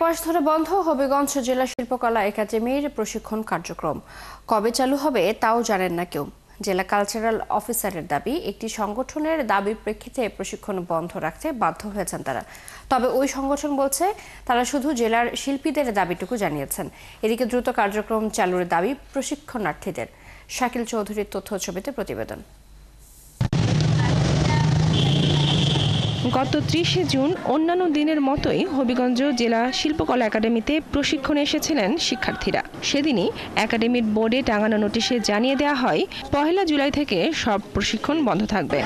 মাস ধরে বন্ধ হবিগঞ্জ জেলা শিল্পকলা একাডেমির প্রশিক্ষণ কার্যক্রম। কবে চালু হবে তাও জানেন না কেউ। জেলা কালচারাল অফিসারের দাবি, একটি সংগঠনের দাবির প্রেক্ষিতে প্রশিক্ষণ বন্ধ রাখতে বাধ্য হয়েছেন তারা। তবে ওই সংগঠন বলছে তারা শুধু জেলার শিল্পীদের দাবিটুকু জানিয়েছেন। এদিকে দ্রুত কার্যক্রম চালুর দাবি প্রশিক্ষণার্থীদের। শাকিল চৌধুরীর তথ্য ছবিতে প্রতিবেদন। গত 30 জুন অন্যান্য দিনের মতোই হবিগঞ্জ জেলা শিল্পকলা একাডেমিতে প্রশিক্ষণে এসেছিলেন শিক্ষার্থীরা। সেদিনই একাডেমির বোর্ডে টাঙানো নোটিশে জানিয়ে দেওয়া হয় 1 জুলাই থেকে সব প্রশিক্ষণ বন্ধ থাকবে।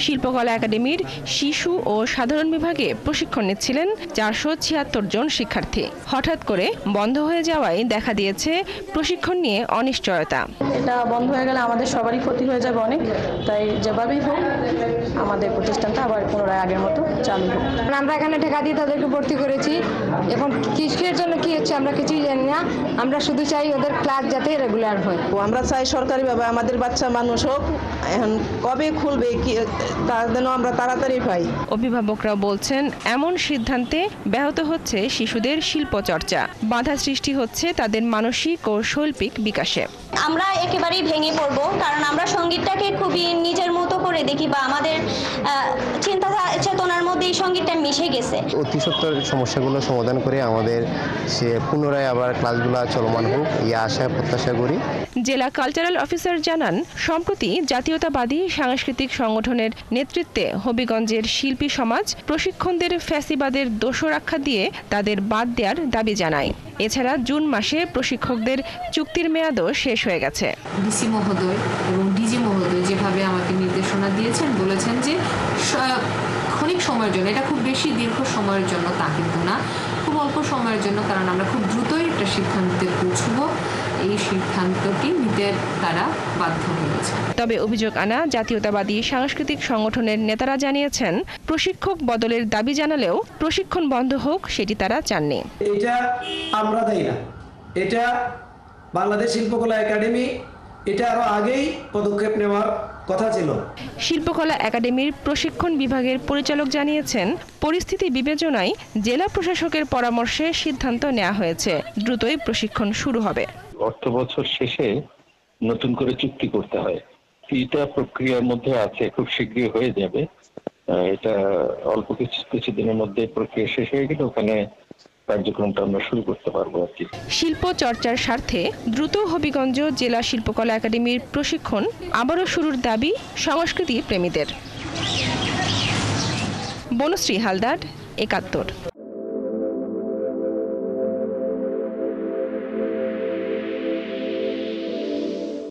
শিল্পকলা একাডেমির শিশু ও সাধারণ বিভাগে প্রশিক্ষণ নিচ্ছিলেন 476 জন শিক্ষার্থী। হঠাৎ করে বন্ধ হয়ে যাওয়ায় দেখা দিয়েছে প্রশিক্ষণ নিয়ে অনিশ্চয়তা। এটা বন্ধ হয়ে গেলে আমাদের সবারই ক্ষতি হয়ে যাবে অনেক, তাই যেভাবেই হোক আমাদের প্রতিষ্ঠানটা আবার পুনরায় আগের মতো চালু হোক। আমরা এখানে টাকা দিয়ে তাদেরকে ভর্তি করেছি, এখন কিসের জন্য কি হচ্ছে আমরা কিছুই জানি না। আমরা শুধু চাই ওদের ক্লাস যাতে রেগুলার হয়। আমরা চাই সরকারিভাবে আমাদের বাচ্চা মানুষ হোক, এখন কবে খুলবে কি তার জন্য আমরা তাড়াতাড়ি পাই। অভিভাবকরা বলছেন এমন সিদ্ধান্তে ব্যাহত হচ্ছে শিশুদের শিল্প চর্চা, বাধা সৃষ্টি হচ্ছে তাদের মানসিক ও শৈল্পিক বিকাশে। আমরা একেবারেই ভেঙে পড়ব, কারণ আমরা সঙ্গীতটাকে খুবই নিজের মতো করে দেখি বা আমাদের চিন্তা চেতনার মধ্যে এই সঙ্গীতটা মিশে গেছে। অতি সত্বর সমস্যাগুলো সমাধান করে আমাদের সে পুনরায় আবার ক্লাসগুলো চলমান হোক এই আশা প্রত্যাশা করি। জেলা কালচারাল অফিসার জানান, সম্প্রতি জাতীয়তাবাদী সাংস্কৃতিক সংগঠনের নেতৃত্বে হবিগঞ্জের শিল্পী সমাজ প্রশিক্ষণদের ফ্যাসিবাদের দোষরাক্ষা দিয়ে তাদের বাদ দেওয়ার দাবি জানায়। এছাড়া জুন মাসে প্রশিক্ষকদের চুক্তির মেয়াদও শেষ হয়ে গেছে। ডিসি মহোদয় এবং ডিজি মহোদয় যেভাবে আমাকে নির্দেশনা দিয়েছেন, বলেছেন যে ক্ষণিক সময়ের জন্য, এটা খুব বেশি দীর্ঘ সময়ের জন্য তা কিন্তু না, খুব অল্প সময়ের জন্য, কারণ আমরা খুব দ্রুতই একটা সিদ্ধান্তে পৌঁছবো। এই সিদ্ধান্তটি নিতে তারা বাধ্য হয়েছে। তবে অভিযোগ আনা জাতীয়তাবাদী সাংস্কৃতিক সংগঠনের নেতারা জানিয়েছেন, প্রশিক্ষক বদলের দাবি জানালেও প্রশিক্ষণ বন্ধ হোক সেটি তারা চাননি। এটা আমরা দেই না, এটা বাংলাদেশ শিল্পকলা একাডেমি, এটা আরো আগেই পদক্ষেপ নেওয়ার কথা ছিল। শিল্পকলা একাডেমির প্রশিক্ষণ বিভাগের পরিচালক জানিয়েছেন, পরিস্থিতি বিবেচনায় জেলা প্রশাসকের পরামর্শে সিদ্ধান্ত নেওয়া হয়েছে, দ্রুতই প্রশিক্ষণ শুরু হবে। অর্থ বছর শেষে নতুন করে চুক্তি করতে হয়, এটা প্রক্রিয়ার মধ্যে আছে, খুব শীঘ্রই হয়ে যাবে। এটা অল্প কিছু দিনের মধ্যে প্রক্রিয়া শেষ হয়ে গেলে ওখানে কার্যক্রমটা আমরা শুরু করতে পারবো আর কি। শিল্প চর্চার স্বার্থে দ্রুত হবিগঞ্জ জেলা শিল্পকলা একাডেমির প্রশিক্ষণ আবারও শুরুর দাবি সংস্কৃতি প্রেমীদের। বনশ্রী হালদার, ৭১।